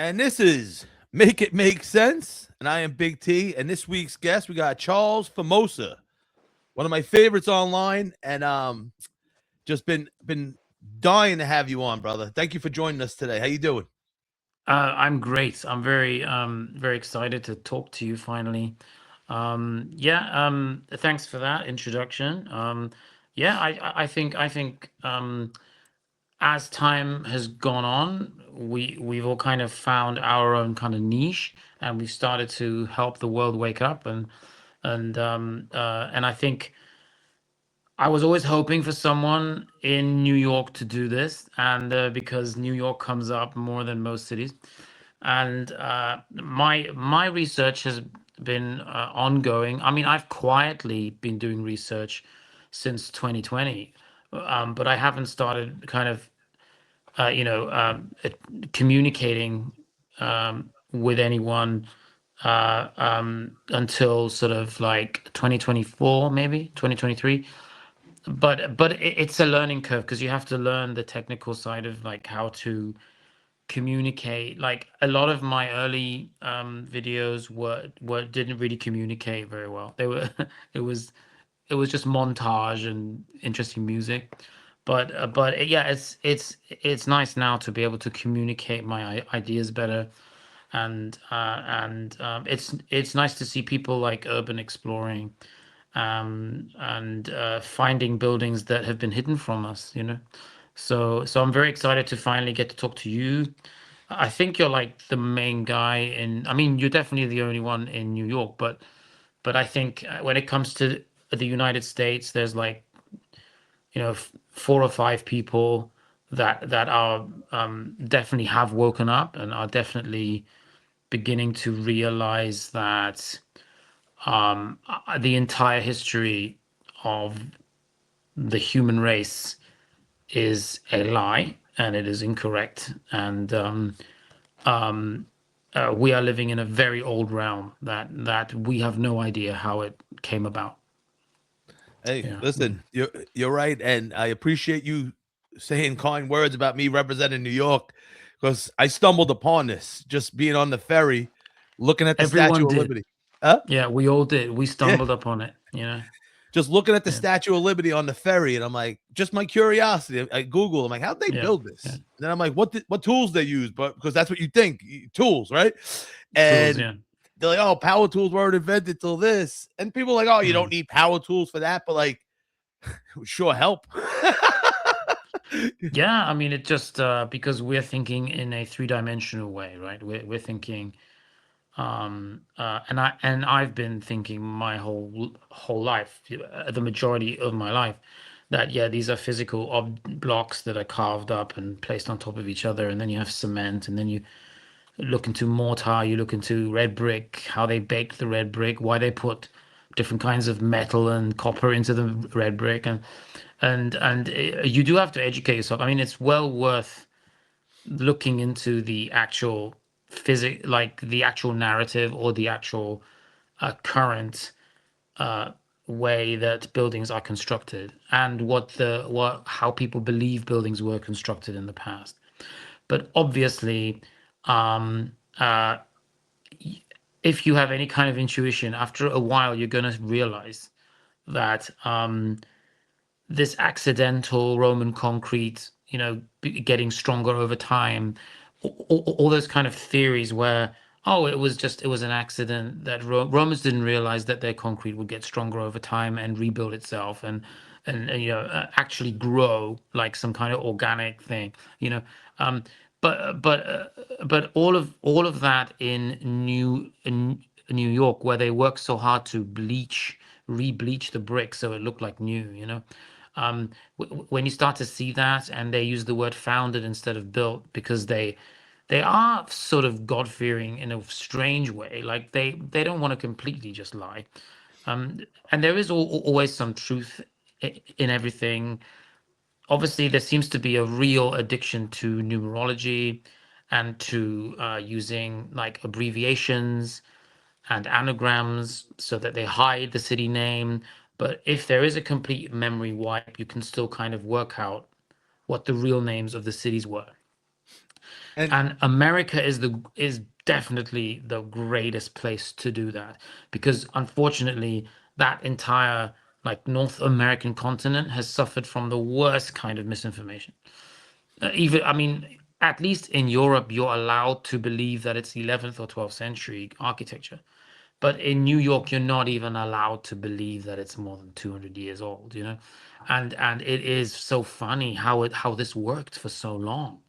And this is Make It Make Sense. And I am Big T. And this week's guest, we got Charles Famosa, one of my favorites online. And just been dying to have you on, brother. Thank you for joining us today. How you doing? I'm great. I'm very excited to talk to you finally. Thanks for that introduction. I think as time has gone on, we've all kind of found our own kind of niche, and we've started to help the world wake up, and I think I was always hoping for someone in New York to do this, and because New York comes up more than most cities, and my research has been ongoing. I mean, I've quietly been doing research since 2020, but I haven't started kind of communicating with anyone until sort of like 2024, maybe 2023. It's a learning curve because you have to learn the technical side of like how to communicate. Like a lot of my early videos were didn't really communicate very well. They were it was it was just montage and interesting music. Yeah, it's nice now to be able to communicate my ideas better, and it's nice to see people like urban exploring and finding buildings that have been hidden from us, you know. So I'm very excited to finally get to talk to you. I think you're like the main guy in, I mean, you're definitely the only one in New York, but I think when it comes to the United States, there's like, four or five people that are definitely have woken up and are definitely beginning to realize that the entire history of the human race is a lie and it is incorrect. And we are living in a very old realm that we have no idea how it came about. Hey, Yeah. listen, you're right, and I appreciate you saying kind words about me representing New York because I stumbled upon this just being on the ferry, looking at the Statue Everyone of did. Liberty. Huh? Yeah, we all did. We Yeah, stumbled upon it, you know. just looking at the Yeah. Statue of Liberty on the ferry, and I'm like, just my curiosity. I Google, I'm like, how'd they Yeah. build Yeah. this? And then I'm like, what tools they use? But because that's what you think, tools, right? Tools, And yeah. they're like, oh, power tools weren't invented till this, and people are like, oh, you don't Mm. need power tools for that, but like, it would sure help. Yeah, I mean it just because we're thinking in a three-dimensional way, right? We're thinking and I've been thinking my whole life, the majority of my life, that yeah, these are physical blocks that are carved up and placed on top of each other, and then you have cement, and then you look into mortar, you look into red brick, how they bake the red brick, why they put different kinds of metal and copper into the red brick, and you do have to educate yourself. I mean, it's well worth looking into the actual like the actual narrative or the actual current way that buildings are constructed and what how people believe buildings were constructed in the past. But obviously, um, uh, if you have any kind of intuition, after a while, you're going to realize that this accidental Roman concrete, getting stronger over time, all those kind of theories where, oh, it was an accident that Romans didn't realize that their concrete would get stronger over time and rebuild itself and actually grow like some kind of organic thing, you know. Um, but all of that in New York, where they worked so hard to re-bleach the brick so it looked like new, you know. When you start to see that, and they use the word founded instead of built, because they are sort of God-fearing in a strange way. Like they don't want to completely just lie. And there is always some truth in everything. Obviously, there seems to be a real addiction to numerology and to using like abbreviations and anagrams so that they hide the city name. But if there is a complete memory wipe, you can still kind of work out what the real names of the cities were. And And America is definitely the greatest place to do that, because unfortunately that entire like North American continent has suffered from the worst kind of misinformation. Even, I mean, at least in Europe, you're allowed to believe that it's 11th or 12th century architecture. But in New York, you're not even allowed to believe that it's more than 200 years old, you know? And it is so funny how this worked for so long.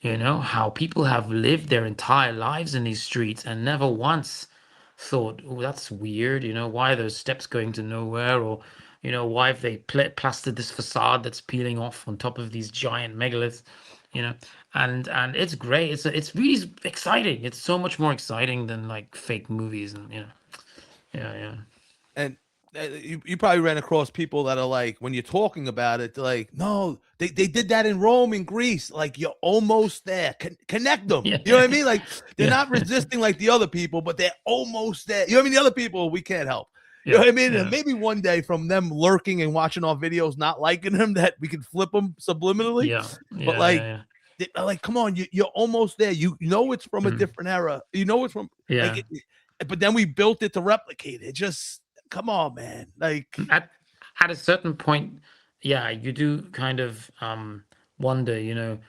You know, how people have lived their entire lives in these streets and never once thought, oh, that's weird. You know, why are those steps going to nowhere? Or, you know, why have they plastered this facade that's peeling off on top of these giant megaliths? You know, and it's great. It's really exciting. It's so much more exciting than like fake movies and yeah, yeah, and you probably ran across people that are like, when you're talking about it, they're like, no, they did that in Rome and Greece. Like, you're almost there. Connect them. yeah, You know what I mean? Like, they're yeah, not resisting like the other people, but they're almost there. You know what I mean? The other people, we can't help. You know yeah, what I mean? And yeah, maybe one day, from them lurking and watching our videos, not liking them, that we can flip them subliminally. yeah, But yeah, like, yeah, like, come on, you're almost there. You know it's from yeah. a different era. You know it's from like, Yeah. but then we built it to replicate it. Just come on, man. Like, at at a certain point, yeah, you do kind of wonder, you know,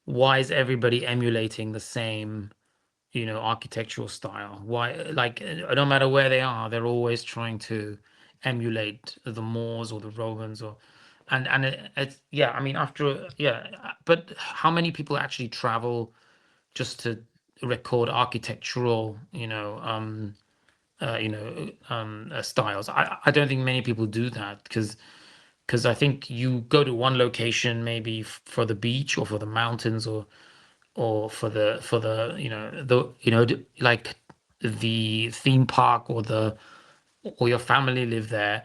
why is everybody emulating the same, you know, architectural style? Why, like, no matter where they are, they're always trying to emulate the Moors or the Romans or, and it's yeah, I mean, yeah, but how many people actually travel just to record architectural, styles? I don't think many people do that because I think you go to one location maybe for the beach or for the mountains or for the like the theme park or your family live there,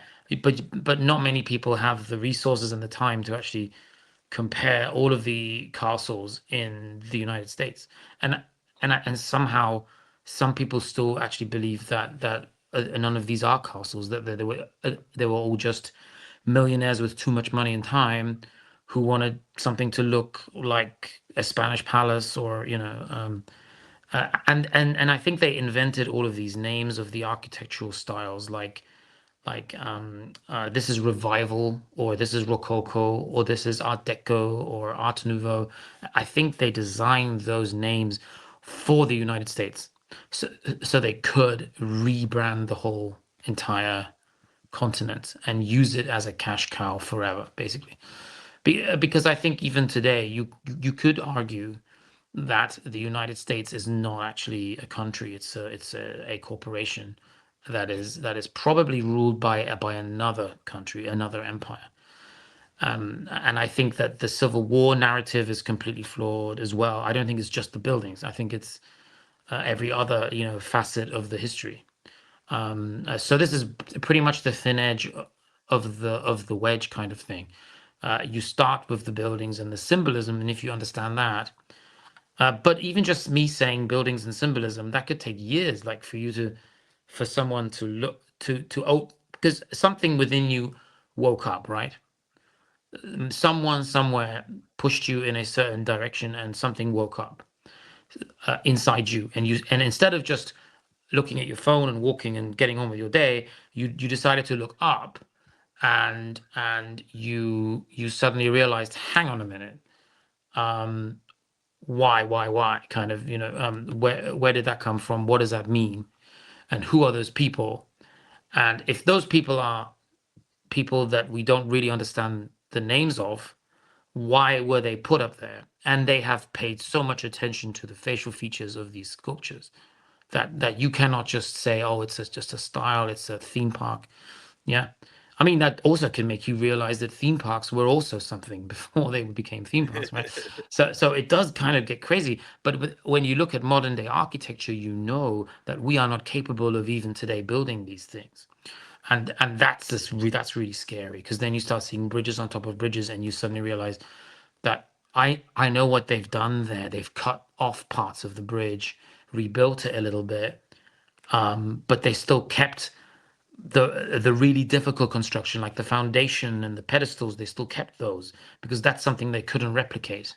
but not many people have the resources and the time to actually compare all of the castles in the United States. And and somehow some people still actually believe that none of these are castles, that they were all just millionaires with too much money and time who wanted something to look like a Spanish palace or and I think they invented all of these names of the architectural styles this is revival, or this is rococo, or this is art deco or art nouveau. I think they designed those names for the United States so they could rebrand the whole entire continent and use it as a cash cow forever, basically. Because I think even today you could argue that the United States is not actually a country. It's a corporation that is probably ruled by another country, another empire. And I think that the Civil War narrative is completely flawed as well. I don't think it's just the buildings. I think it's every other facet of the history. So this is pretty much the thin edge of the wedge kind of thing. You start with the buildings and the symbolism, and if you understand that, but even just me saying buildings and symbolism, that could take years, like for someone to look to because something within you woke up, right? Someone somewhere pushed you in a certain direction, and something woke up inside you, and instead of just looking at your phone and walking and getting on with your day, you decided to look up, and you suddenly realized, hang on a minute, um, why kind of where did that come from, what does that mean, and who are those people, and if those people are people that we don't really understand the names of, why were they put up there? And they have paid so much attention to the facial features of these sculptures that you cannot just say, oh, just a style, it's a theme park. Yeah. I mean, that also can make you realize that theme parks were also something before they became theme parks, right? So it does kind of get crazy. But when you look at modern day architecture, you know that we are not capable of even today building these things. And that's really scary, because then you start seeing bridges on top of bridges, and you suddenly realize that I know what they've done there. They've cut off parts of the bridge, rebuilt it a little bit, but they still kept the really difficult construction, like the foundation and the pedestals. They still kept those because that's something they couldn't replicate.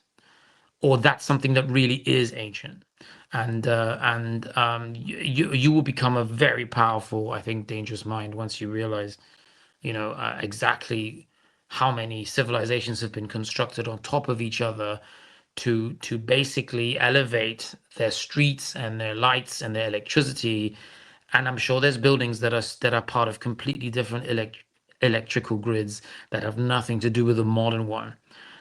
or that's something that really is ancient. And you will become a very powerful, I think, dangerous mind once you realize, exactly how many civilizations have been constructed on top of each other to basically elevate their streets and their lights and their electricity. And I'm sure there's buildings that are part of completely different electrical grids that have nothing to do with the modern one.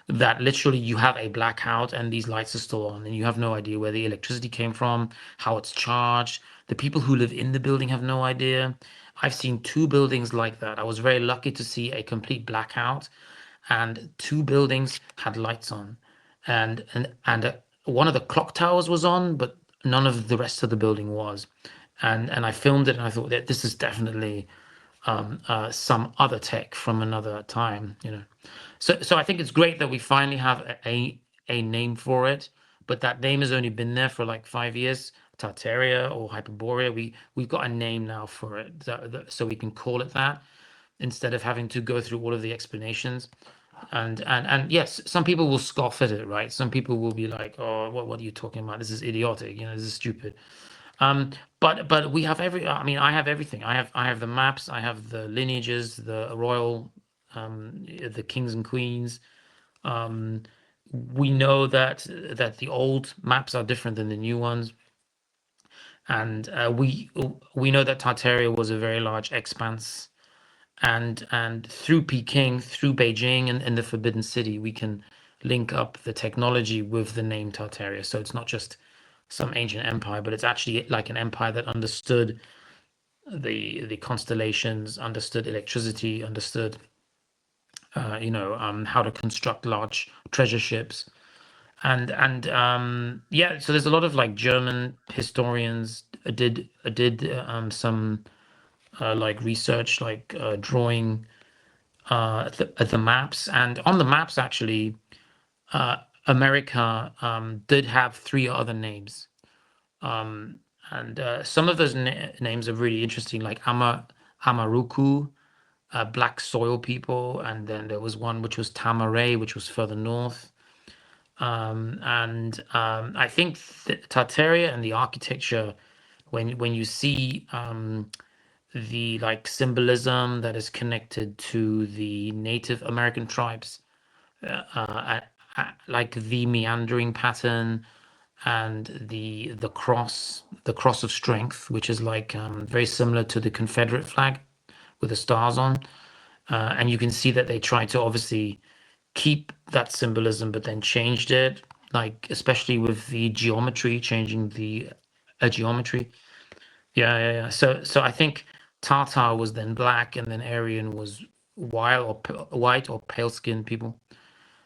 That literally you have a blackout and these lights are still on, and you have no idea where the electricity came from, how it's charged. The people who live in the building have no idea. I've seen two buildings like that. I was very lucky to see a complete blackout, and two buildings had lights on, and one of the clock towers was on, but none of the rest of the building was. And I filmed it, and I thought that this is definitely some other tech from another time. So I think it's great that we finally have a name for it, but that name has only been there for like 5 years. Tartaria or Hyperborea, we've got a name now for it, so we can call it that instead of having to go through all of the explanations. And yes, some people will scoff at it, right? Some people will be like, "Oh, what are you talking about? This is idiotic. This is stupid." But we have I mean, I have everything. I have the maps. I have the lineages, the royal, the kings and queens. Um, we know that the old maps are different than the new ones, and we know that Tartaria was a very large expanse, and through Peking, through Beijing, and the Forbidden City, we can link up the technology with the name Tartaria. So it's not just some ancient empire, but it's actually like an empire that understood the constellations, understood electricity, understood how to construct large treasure ships. And yeah, so there's a lot of like German historians did some like research, like drawing the maps. And on the maps, actually, uh, America did have three other names. Um, and some of those names are really interesting, like Amaruku, black soil people. And then there was one which was Tamaray, which was further north. And I think Tartaria and the architecture, when you see the like symbolism that is connected to the Native American tribes, like the meandering pattern and the cross of strength, which is like very similar to the Confederate flag with the stars on. And you can see that they tried to obviously keep that symbolism, but then changed it, like especially with the geometry, changing the geometry. Yeah. So I think Tartar was then black, and then Aryan was white or pale skinned people.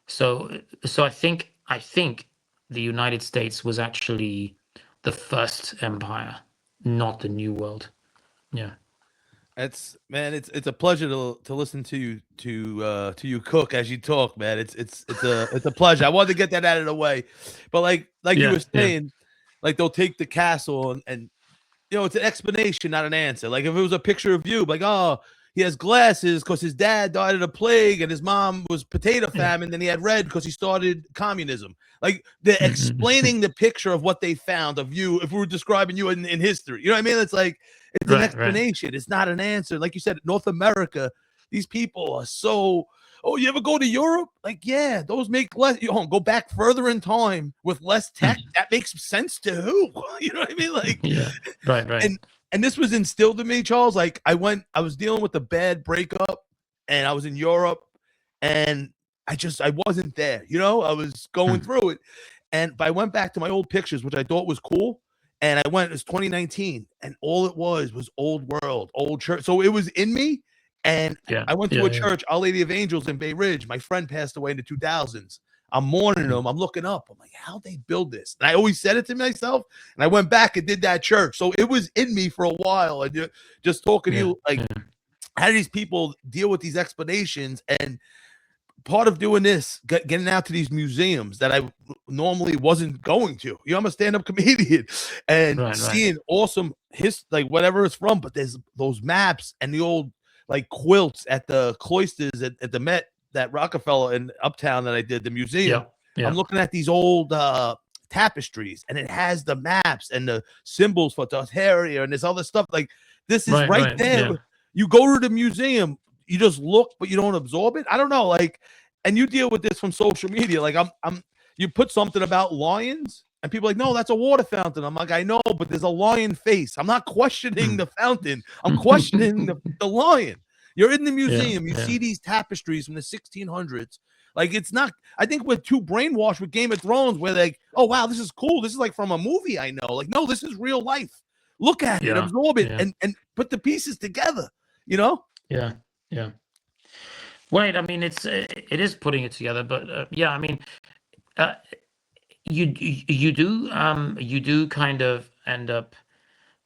So I think the United States was actually the first empire, not the New World. Yeah. It's man, it's a pleasure to listen to you cook as you talk, man. It's a pleasure. I wanted to get that out of the way, but like you Yeah. were saying, like they'll take the castle and it's an explanation, not an answer. Like if it was a picture of you, like, oh, he has glasses because his dad died of a plague and his mom was potato famine, then he had red because he started communism. Like they're explaining the picture of what they found of you. If we were describing you in history, you know what I mean? It's like it's an Right. explanation. It's not an answer. Like you said, North America, these people are so. Oh, you ever go to Europe? Like, yeah, those make less. Go back further in time with less tech. That makes sense to who? You know what I mean? Like, Yeah. Right. and this was instilled in me, Charles. Like I was dealing with a bad breakup and I was in Europe and I wasn't there, I was going through it. But I went back to my old pictures, which I thought was cool. And it was 2019 and all it was old world, old church. So it was in me. And Yeah. I went to a church, Our Lady of Angels in Bay Ridge. My friend passed away in the 2000s. I'm mourning him. I'm looking up. I'm like, how'd they build this? And I always said it to myself. And I went back and did that church. So it was in me for a while. And just talking to you, like, how do these people deal with these explanations? And part of doing this, getting out to these museums that I normally wasn't going to. I'm a stand-up comedian and seeing awesome like whatever it's from, but there's those maps and the old like quilts at the cloisters at the Met, that Rockefeller in Uptown that I did, the museum. I'm Yeah. looking at these old tapestries, and it has the maps and the symbols for Tartaria and this other stuff. Like this is Right. right Right. there. Yeah. You go to the museum, you just look, but you don't absorb it. I don't know, like, and you deal with this from social media. Like you put something about lions, and people are like, no, that's a water fountain. I'm like, I know, but there's a lion face. I'm not questioning the fountain. I'm questioning the lion. You're in the Yeah. museum. You Yeah. see these tapestries from the 1600s. Like it's not. I think we're too brainwashed with Game of Thrones, where they, oh wow, this is cool. This is like from a movie I know. Like no, this is real life. Look at it, Yeah. absorb it, Yeah. and put the pieces together. You know? Yeah. Yeah. Right. I mean, it is putting it together, but yeah. I mean, uh, you do kind of end up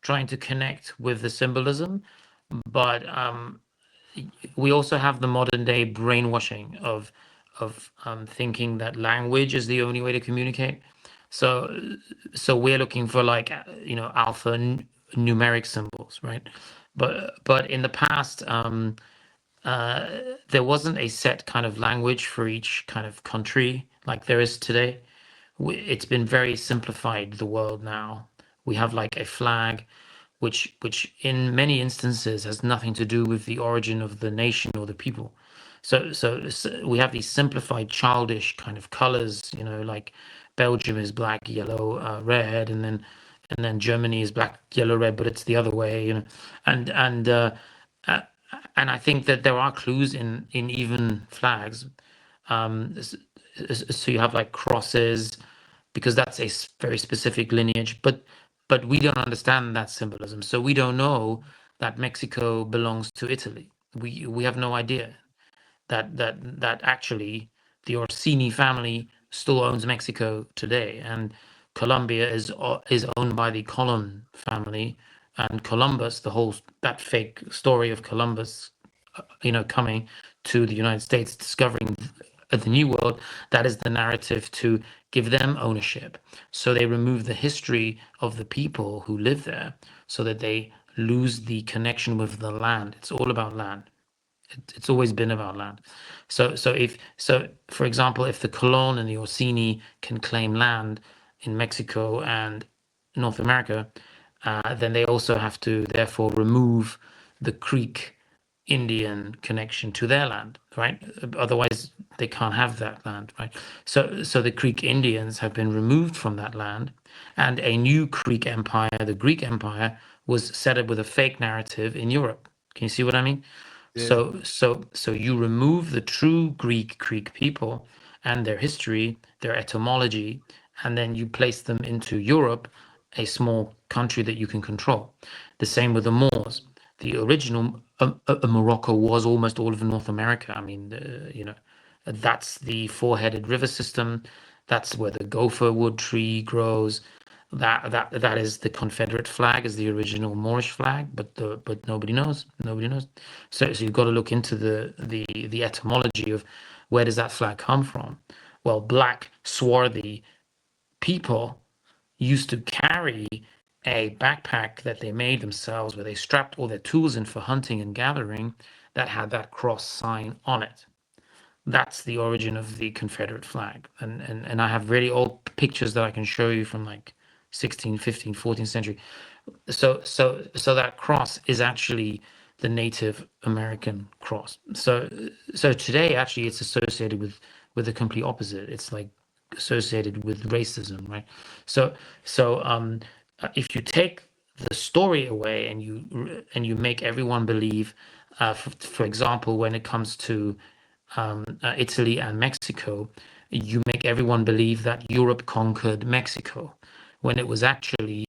trying to connect with the symbolism, but we also have the modern day brainwashing of thinking that language is the only way to communicate. So we're looking for like numeric symbols, right? But in the past, uh, there wasn't a set kind of language for each kind of country like there is today. It's been very simplified, the world now. We have like a flag, which in many instances has nothing to do with the origin of the nation or the people. So we have these simplified, childish kind of colors, like Belgium is black, yellow, red, and then Germany is black, yellow, red, but it's the other way, and uh, and I think that there are clues in even flags. So you have like crosses because that's a very specific lineage, but we don't understand that symbolism, so we don't know that Mexico belongs to Italy. We have no idea that actually the Orsini family still owns Mexico today, and Colombia is owned by the Colon family, and Columbus, that fake story of Columbus, coming to the United States, discovering the New World, that is the narrative to give them ownership. So they remove the history of the people who live there so that they lose the connection with the land. It's all about land. It's always been about land. So for example, if the Colon and the Orsini can claim land in Mexico and North America, then they also have to therefore remove the Creek Indian connection to their land, right? Otherwise, they can't have that land, right? So the Creek Indians have been removed from that land, and a new Creek empire, the Greek Empire, was set up with a fake narrative in Europe. Can you see what I mean? Yeah. So you remove the true Greek people and their history, their etymology, and then you place them into Europe, a small country that you can control. The same with the Moors. The original Morocco was almost all of North America. I mean, that's the four-headed river system. That's where the gopher wood tree grows. That is the Confederate flag, is the original Moorish flag, but nobody knows. Nobody knows. So you've got to look into the etymology of where does that flag come from. Well, black swarthy people used to carry a backpack that they made themselves where they strapped all their tools in for hunting and gathering that had that cross sign on it. That's the origin of the Confederate flag. And I have really old pictures that I can show you from like 16th, 15th, 14th century. So that cross is actually the Native American cross. So today actually it's associated with the complete opposite. It's like associated with racism, right? So if you take the story away and you make everyone believe, for example, when it comes to Italy and Mexico, you make everyone believe that Europe conquered Mexico, when it was actually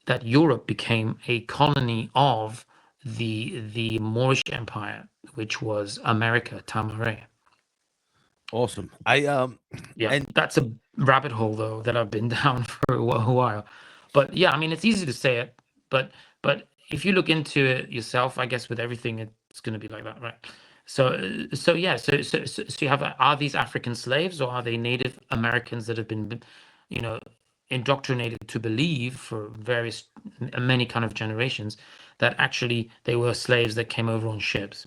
that Europe became a colony of the Moorish Empire, which was America, Tamare. Awesome. Yeah, And that's a rabbit hole though that I've been down for a while. But yeah, I mean it's easy to say it, but if you look into it yourself, I guess with everything it's going to be like that, right? So yeah, so you have, are these African slaves or are they Native Americans that have been, you know, indoctrinated to believe for many kind of generations that actually they were slaves that came over on ships,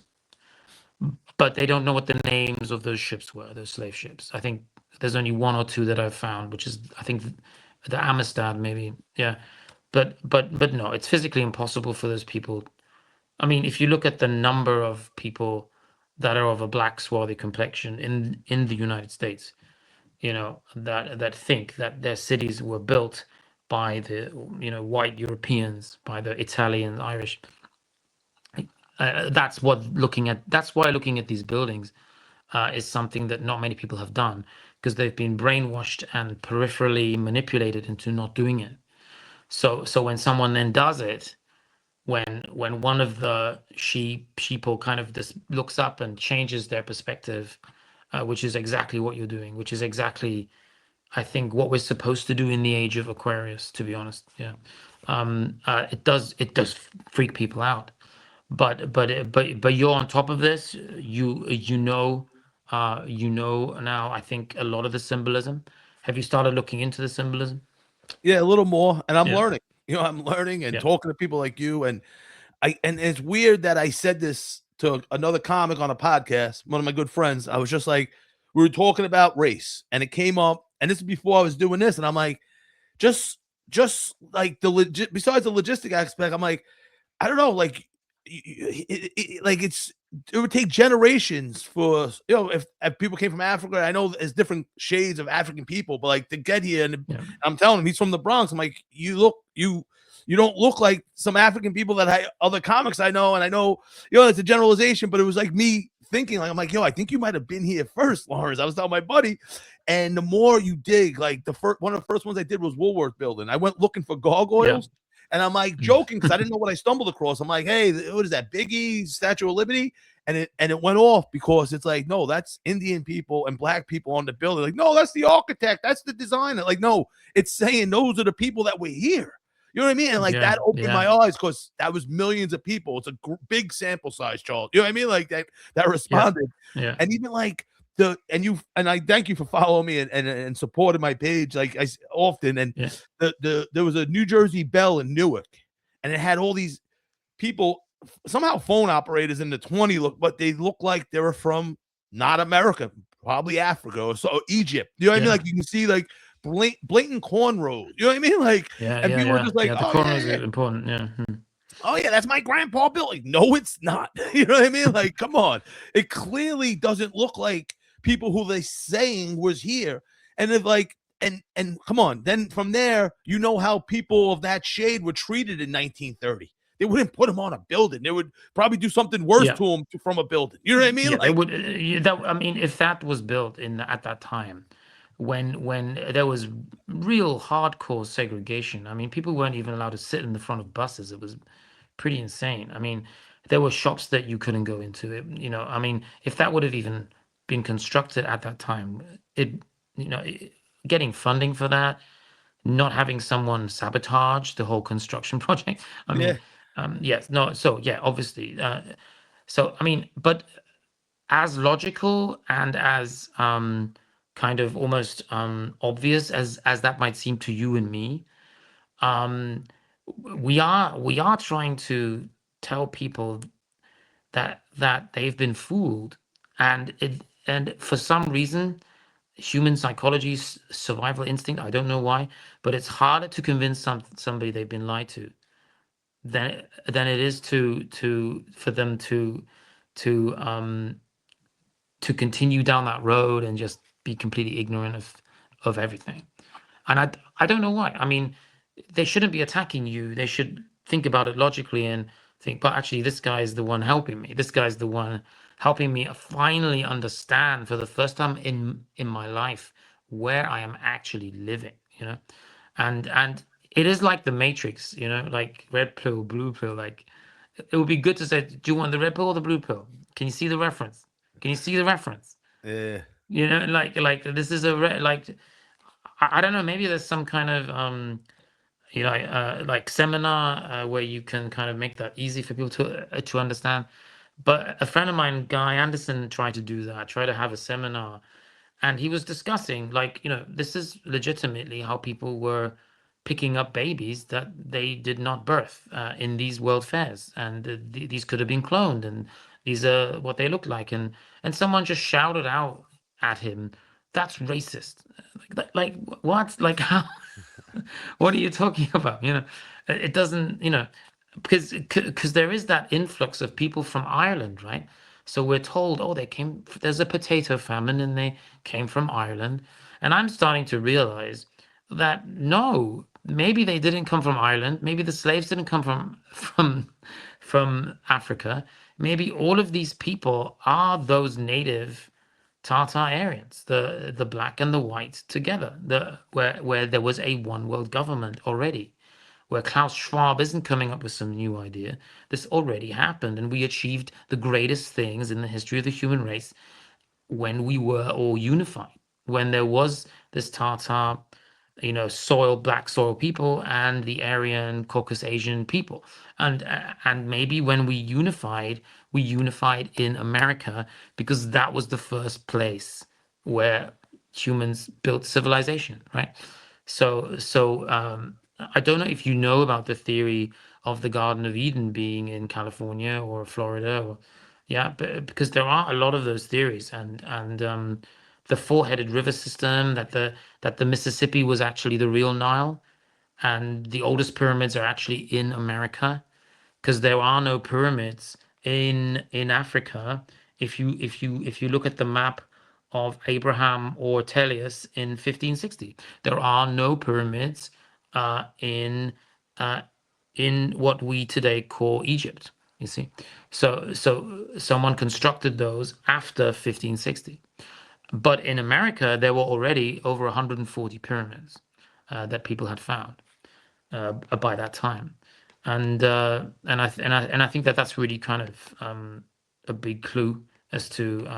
but they don't know what the names of those ships were, those slave ships. I think There's only one or two that I've found, which is I think the Amistad maybe. Yeah. But no, it's physically impossible for those people. I mean, if you look at the number of people that are of a black swarthy complexion in the United States, that think that their cities were built by the white Europeans, by the Italian, Irish. That's why looking at these buildings is something that not many people have done, because they've been brainwashed and peripherally manipulated into not doing it. So when someone then does it, when one of the sheeple kind of just looks up and changes their perspective, which is exactly what you're doing, which is exactly, I think, what we're supposed to do in the age of Aquarius, to be honest. Yeah. It does freak people out. But you're on top of this. You know now, I think, a lot of the symbolism. Have you started looking into the symbolism? Yeah, a little more, and I'm Yeah. learning. I'm learning and Yeah. talking to people like you, and it's weird that I said this to another comic on a podcast, one of my good friends. I was just like, we were talking about race, and it came up, and this is before I was doing this, and I'm like, just like the legit, besides the logistic aspect, I'm like, I don't know, like, like it would take generations for if people came from Africa. I know there's different shades of African people, but like to get here, and Yeah. I'm telling him he's from the Bronx. I'm like, you don't look like some African people that other comics I know, and I know it's a generalization, but it was like me thinking, like, I'm like, I think you might have been here first, Lawrence. I was telling my buddy, and the more you dig, like one of the first ones I did was Woolworth Building. I went looking for gargoyles. Yeah. And I'm like joking because I didn't know what I stumbled across. I'm like, hey, what is that? Biggie, Statue of Liberty? And it went off because it's like, no, that's Indian people and black people on the building. Like, no, that's the architect, that's the designer. Like, no, it's saying those are the people that were here. You know what I mean? And like that opened my eyes because that was millions of people. It's a big sample size, Charles. You know what I mean? Like that responded. Yeah. And even like I thank you for following me and supporting my page like I often. And Yeah. there was a New Jersey Bell in Newark, and it had all these people, somehow phone operators in the 20 look, but they look like they were from not America, probably Africa or so Egypt. You know what I mean? Like you can see like blatant cornrows. You know what I mean? Like, and people were just like, the oh corners yeah. are important. Yeah. Oh yeah, that's my grandpa Bill. Like, no, it's not. You know what I mean? Like, come on. It clearly doesn't look like people who they saying was here. And if like, and come on, then from there, how people of that shade were treated in 1930. They wouldn't put them on a building. They would probably do something worse to them from a building. You know what I mean? Yeah, like, they would. I mean, if that was built at that time, when there was real hardcore segregation. I mean, people weren't even allowed to sit in the front of buses. It was pretty insane. I mean, there were shops that you couldn't go into. I mean, if that would have even been constructed at that time, getting funding for that, not having someone sabotage the whole construction project. I yeah, mean, yes, no. So yeah, obviously. So I mean, but as logical and as kind of almost obvious as that might seem to you and me, um, we are trying to tell people that they've been fooled, and for some reason, human psychology, survival instinct, I don't know why, but it's harder to convince somebody they've been lied to than it is for them to to continue down that road and just be completely ignorant of everything. And I don't know why. I mean, they shouldn't be attacking you. They should think about it logically and think, but actually, this guy is the one helping me. This guy's the one helping me finally understand for the first time in my life where I am actually living. And it is like the Matrix. Like red pill, blue pill. Like it would be good to say, do you want the red pill or the blue pill? Can you see the reference? Can you see the reference? yeah, Like this is like I don't know. Maybe there's some kind of like seminar where you can kind of make that easy for people to understand. But a friend of mine, Guy Anderson, tried to do that. Tried to have a seminar, and he was discussing like this is legitimately how people were picking up babies that they did not birth in these world fairs, and these could have been cloned, and these are what they look like, and someone just shouted out at him that's racist. Like what? Like how? What are you talking about? It doesn't, because there is that influx of people from Ireland, right? So we're told, oh, there's a potato famine and they came from Ireland. And I'm starting to realize that no, maybe they didn't come from Ireland. Maybe the slaves didn't come from Africa. Maybe all of these people are those native Tartarians, the black and the white together, where there was a one world government already, where Klaus Schwab isn't coming up with some new idea. This already happened, and we achieved the greatest things in the history of the human race when we were all unified, when there was this Tatar, black soil people and the Aryan Caucasus Asian people. And maybe when we unified in America because that was the first place where humans built civilization, right? So I don't know if you know about the theory of the Garden of Eden being in California or Florida, or yeah, but because there are a lot of those theories, and the four-headed river system, that the Mississippi was actually the real Nile, and the oldest pyramids are actually in America, because there are no pyramids in Africa. If you look at the map of Abraham or Tellius in 1560, there are no pyramids in uh, in what we today call Egypt. You see, so someone constructed those after 1560, but in America there were already over 140 pyramids that people had found by that time, and I think that that's really kind of a big clue as to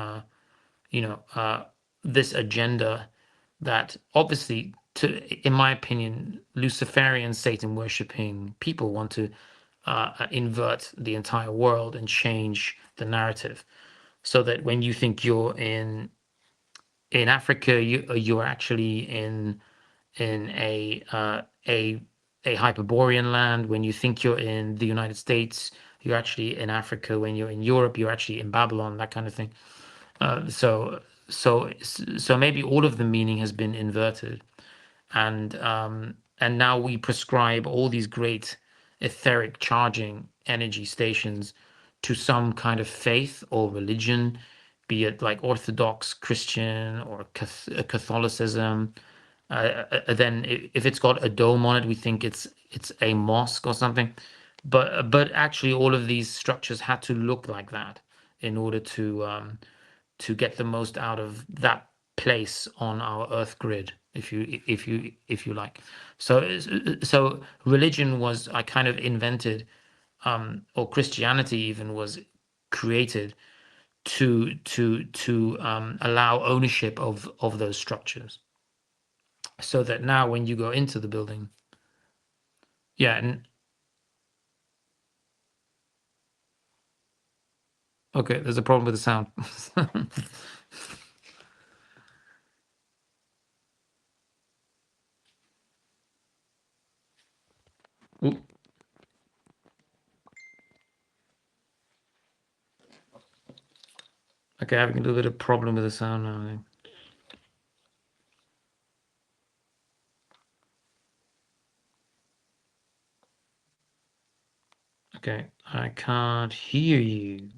you know uh, this agenda that obviously, in my opinion, Luciferian Satan worshipping people want to invert the entire world and change the narrative, so that when you think you're in Africa, you're actually in a Hyperborean land. When you think you're in the United States, you're actually in Africa. When you're in Europe, you're actually in Babylon. That kind of thing. So maybe all of the meaning has been inverted, and now we prescribe all these great etheric charging energy stations to some kind of faith or religion, be it like Orthodox Christian or Catholicism. Then if it's got a dome on it, we think it's a mosque or something. But actually, all of these structures had to look like that in order to get the most out of that place on our Earth grid, if you like. So religion was, I kind of invented, or Christianity even was created to allow ownership of those structures, so that now when you go into the building, yeah, and okay, there's a problem with the sound. Ooh, okay, having a little bit of problem with the sound now, I think. Okay, I can't hear you.